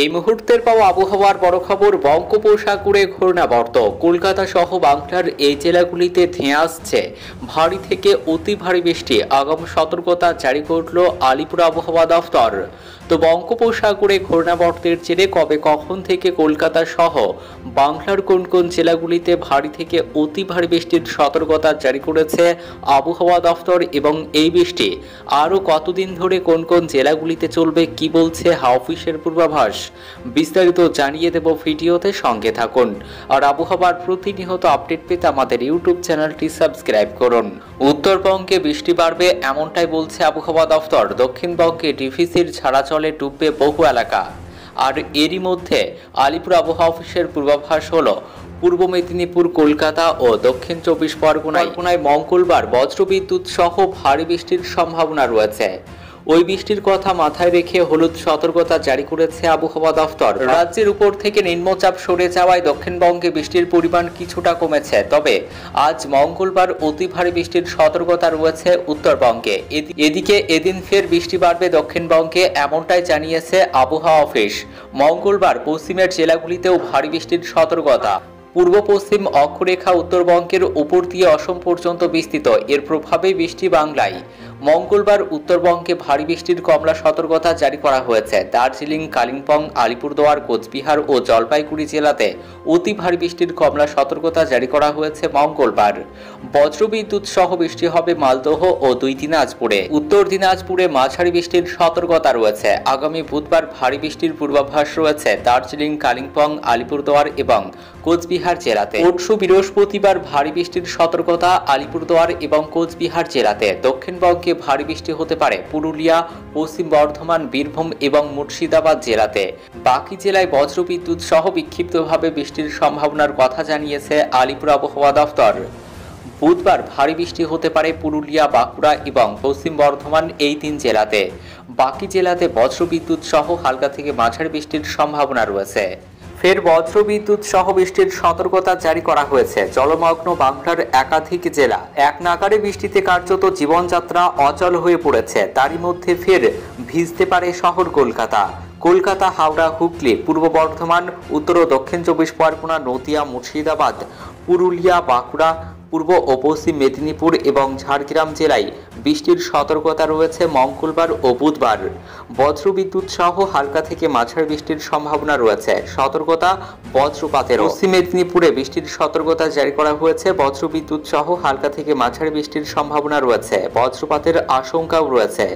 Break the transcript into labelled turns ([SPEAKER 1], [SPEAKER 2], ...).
[SPEAKER 1] এই মুহূর্তের পাওয়া আবহাওয়ার বড় খবর। বঙ্গোপসাগরে ঘূর্ণাবর্ত কলকাতা সহ বাংলার এই জেলাগুলিতে ধেয়ে আসছে ভারী থেকে অতি ভারী বৃষ্টি। আগাম সতর্কতা জারি করল আলিপুর আবহাওয়া দফতর। তো বঙ্গোপসাগরে ঘূর্ণাবর্তের জেরে কবে কখন থেকে কলকাতা সহ বাংলার কোন কোন জেলাগুলিতে ভারী থেকে অতি ভারী বৃষ্টির সতর্কতা জারি করেছে আবহাওয়া দফতর এবং এই বৃষ্টি আরও কতদিন ধরে কোন কোন জেলাগুলিতে চলবে, কি বলছে হাওয়া অফিসের পূর্বাভাস, বিস্তারিত জানিয়ে দেব ভিডিওতে, সঙ্গে থাকুন। আর আবহাওয়ার প্রতিনিয়ত আপডেট পেতে আমাদের ইউটিউব চ্যানেলটি সাবস্ক্রাইব করুন। উত্তরবঙ্গে বৃষ্টি বাড়বে এমনটাই বলছে আবহাওয়া দফতর। দক্ষিণবঙ্গে ডিভিসির ছাড়াচলে ডুববে বহু এলাকা। আর এরই মধ্যে আলিপুর আবহাওয়া অফিসের পূর্বাভাস হলো পূর্ব মেদিনীপুর, কলকাতা ও দক্ষিণ 24 পরগনায় মঙ্গলবার বজ্রবিদ্যুৎ সহ ভারী বৃষ্টির সম্ভাবনা রয়েছে। ওই বৃষ্টির কথা মাথায় রেখে হলুদ সতর্কতা জারি করেছে আবহাওয়া দফতর। রাজ্যের উপর থেকে নিম্নচাপ সরে যাওয়ায় দক্ষিণবঙ্গে বৃষ্টির পরিমাণ কিছুটা কমেছে, তবে আজ মঙ্গলবার অতি ভারী বৃষ্টির সতর্কতা রয়েছে উত্তরবঙ্গে। এদিকে এদিন ফের বৃষ্টি বাড়বে দক্ষিণবঙ্গে, এমনটাই জানিয়েছে আবহাওয়া অফিস। মঙ্গলবার পশ্চিমের জেলাগুলিতেও ভারী বৃষ্টির সতর্কতা। পূর্ব পশ্চিম অক্ষরেখা উত্তরবঙ্গের উপর দিয়ে অসম পর্যন্ত বিস্তৃত। এর প্রভাবে বৃষ্টি বাংলায়। মঙ্গলবার উত্তরবঙ্গে ভারী বৃষ্টির কমলা সতর্কতা জারি করা হয়েছে। দার্জিলিং, কালিম্পং, আলিপুরদুয়ার, কোচবিহার ও জলপাইগুড়ি জেলাতে অতি ভারী বৃষ্টির কমলা সতর্কতা জারি করা হয়েছে মঙ্গলবার। বজ্রবিদ্যুৎ সহ বৃষ্টি হবে মালদহ ও 2 দিনাজপুরে। উত্তর দিনাজপুরে মাঝারি বৃষ্টির সতর্কতা রয়েছে। আগামী বুধবার ভারী বৃষ্টির পূর্বাভাস রয়েছে দার্জিলিং, কালিম্পং, আলিপুরদুয়ার এবং কোচবিহার জেলাতে। পরশু বৃহস্পতিবার ভারী বৃষ্টির সতর্কতা আলিপুরদুয়ার এবং কোচবিহার জেলাতে। দক্ষিণবঙ্গে ভারী বৃষ্টি হতে পারে পুরুলিয়া, পশ্চিম বর্ধমান, বীরভূম এবং মুর্শিদাবাদ জেলাতে। বাকি জেলায় বজ্রবিদ্যুৎ সহ বিক্ষিপ্তভাবে বৃষ্টির সম্ভাবনার কথা জানিয়েছে আলিপুর আবহাওয়া দফতর। বুধবার ভারী বৃষ্টি হতে পারে পুরুলিয়া, বাঁকুড়া এবং পশ্চিম বর্ধমান, এই 3 জেলাতে। বাকি জেলাতে বজ্রবিদ্যুৎ সহ হালকা থেকে মাঝারি বৃষ্টির সম্ভাবনা রয়েছে। ফের বজ্রবিদ্যুৎ সহ বৃষ্টির সতর্কতা জারি করা হয়েছে জলমগ্ন বাংলার একাধিক জেলা। এক নাগাড়ে বৃষ্টিতে কার্যত জীবনযাত্রা অচল হয়ে পড়েছে। তারই মধ্যে ফের ভিজতে পারে শহর কলকাতা। কলকাতা, হাওড়া, হুগলি, পূর্ব বর্ধমান, উত্তর ও দক্ষিণ 24 পরগনা, নদিয়া, মুর্শিদাবাদ, পুরুলিয়া, বাঁকুড়া, পূর্ব ও পশ্চিম মেদিনীপুর এবং ঝাড়গ্রাম জেলায় বৃষ্টির সতর্কতা রয়েছে মঙ্গলবার ও বুধবার। বজ্রবিদ্যুৎ সহ হালকা থেকে মাঝারি বৃষ্টির সম্ভাবনা রয়েছে। সতর্কতা বজ্রপাতের। পশ্চিম মেদিনীপুরে বৃষ্টির সতর্কতা জারি করা হয়েছে। বজ্রবিদ্যুৎ সহ হালকা থেকে মাঝারি বৃষ্টির সম্ভাবনা রয়েছে। বজ্রপাতের আশঙ্কাও রয়েছে।